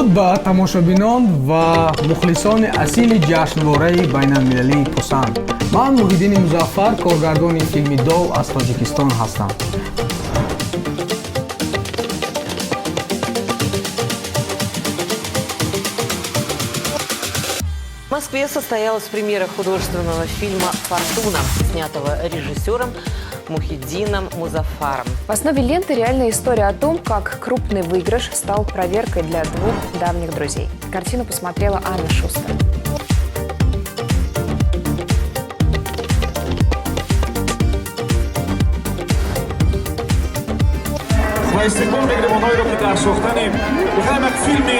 дуруд ба тамошобинон ва мухлисони асили ҷашнвораи байналмилалии пусанд. ман Муҳиддини Музаффар, коргардони филми Дов аз Тоҷикистон ҳастам. В Москве состоялась премьера художественного фильма «Фортуна», снятого режиссером Мухиддином Музаффаром. В основе ленты реальная история о том, как крупный выигрыш стал проверкой для двух давних друзей. Картину посмотрела Анна Шустер. استقبال میگیریم اونایی رو که در ساختنیم. میخوایم یک فیلمی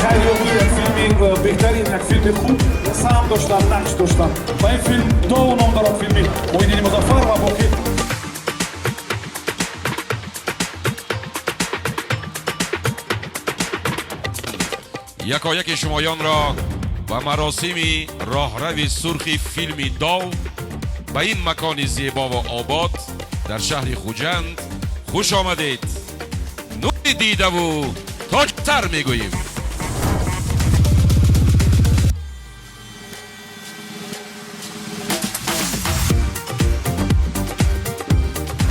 غیریابی، یک فیلمی بهترین، یک فیلم خوب سهم داشتن، نقش داشتن و این فیلم دو نام دارد، فیلمی محیدین مظفر و باقی. یکایک شمایان را و مراسمی راهروی سرخی فیلمی دو به این مکان زیبا و آباد در شهر خوجند خوش آمدید. نوری دیده و تاج‌تر میگوییم.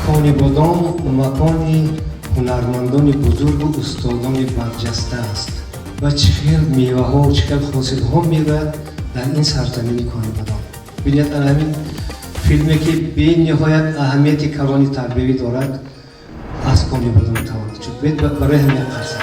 خانه بادام مکانی هنرمندان بزرگ و استادان برجسته است و چقدر میوه ها و چقدر حاصل ها میره در این سرزمین خانه بادام. ببینید همین فیلمی که به نهایت اهمیت کلانی تربیوی دارد از خانه بادام تولید شد. باید برای همین قرصه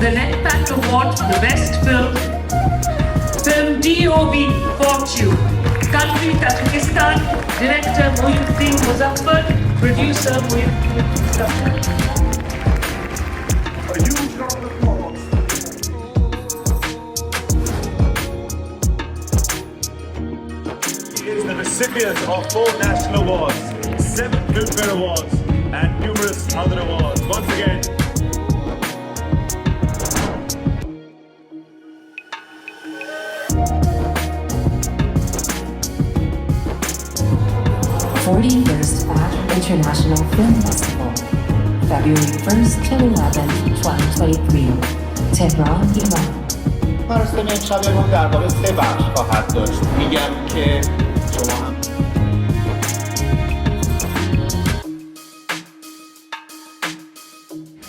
The Netpack Award for the Best Film, Film DOB Fortune, Country Tajikistan, Director Muhyiddin Muzaffar, Producer Muhyiddin Muzaffar. A huge round of applause. He is the recipient of 4 national awards, 7 Filmfare Awards, and numerous other awards. Once again, 41st Ash International Film Festival, February 1st to 11th, 2023, Tehran, Iran. مراسم امشب در واقع 3 بخش خواهد داشت. میگم که شما هم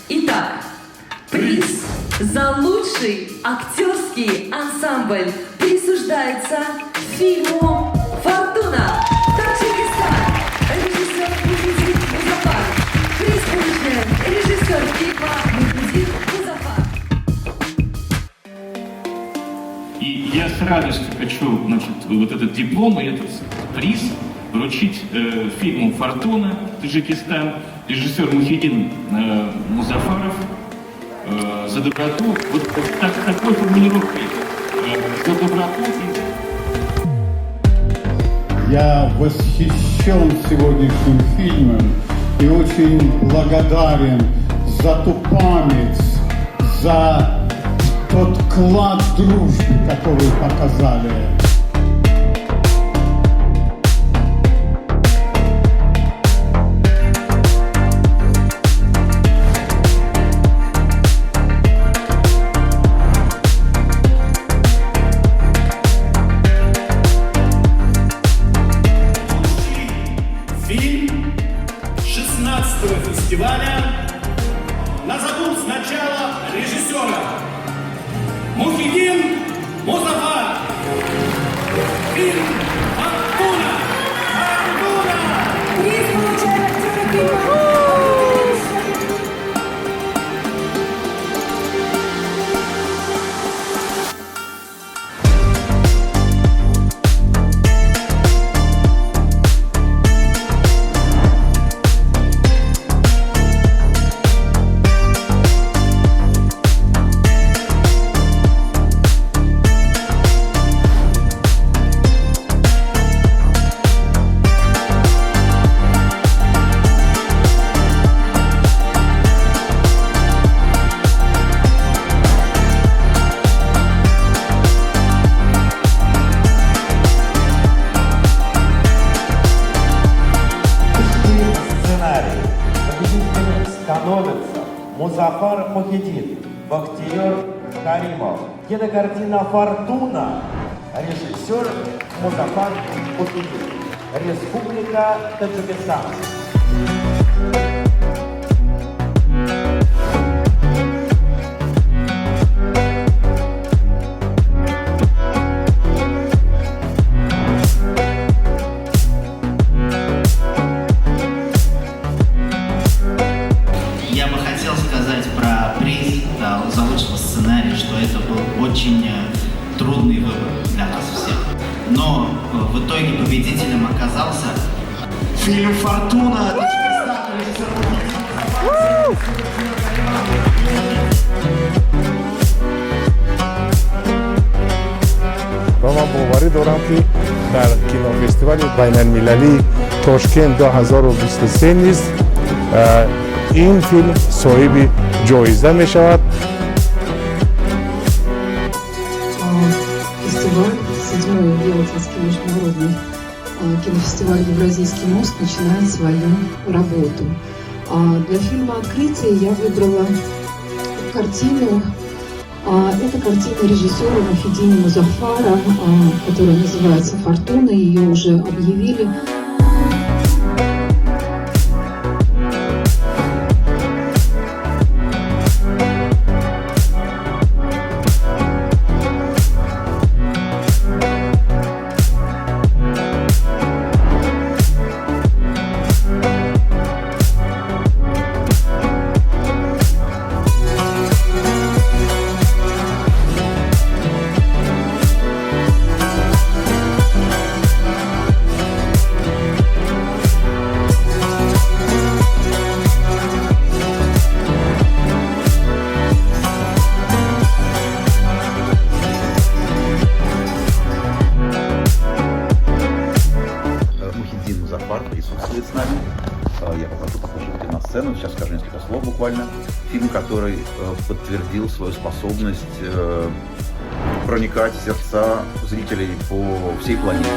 Итак, приз за лучший актерский ансамбль присуждается фильму «Фортуна», Таджикистан, режиссер Мухиддин Музаффар. Приз получает режиссер фильма Мухиддин Музаффар. И я с радостью хочу, значит, вот этот диплом и этот приз вручить фильму «Фортуна», Таджикистан, режиссер Мухиддин Музаффаров за доброту, вот такой формулировкой, за доброту. Я восхищен сегодняшним фильмом и очень благодарен за ту память, за тот клад дружбы, который показали. фильм 16-го фестиваля назовут сначала режиссера Мухиддин Музаффар. Фильм «Фортуна». Приз получает актер фильма. становится Музафар Мухиддин, Бахтиер Каримов. Кинокартина «Фортуна», режиссер Музафар Мухиддин, Республика Таджикистан. Я бы хотел сказать про приз за лучшего сценария, что это был очень трудный выбор для нас всех. Но в итоге победителем оказался фильм «Фортуна». و من باوری دارم که در کینوفستیوال بین‌المللی تاشکند 2023 نیز این فیلم صاحب جایزه می شود. Фестиваль, 7-й Ялтинский международный кинофестиваль «Евразийский мост» начинает свою работу. Для фильма «Открытие» я выбрала картину. Это картина режиссера Мухиддина Музафара, которая называется «Фортуна». Ее уже объявили. Мухиддин Музафар присутствует с нами. Я покажу на сцену, сейчас скажу несколько слов буквально. Фильм, который подтвердил свою способность проникать в сердца зрителей по всей планете.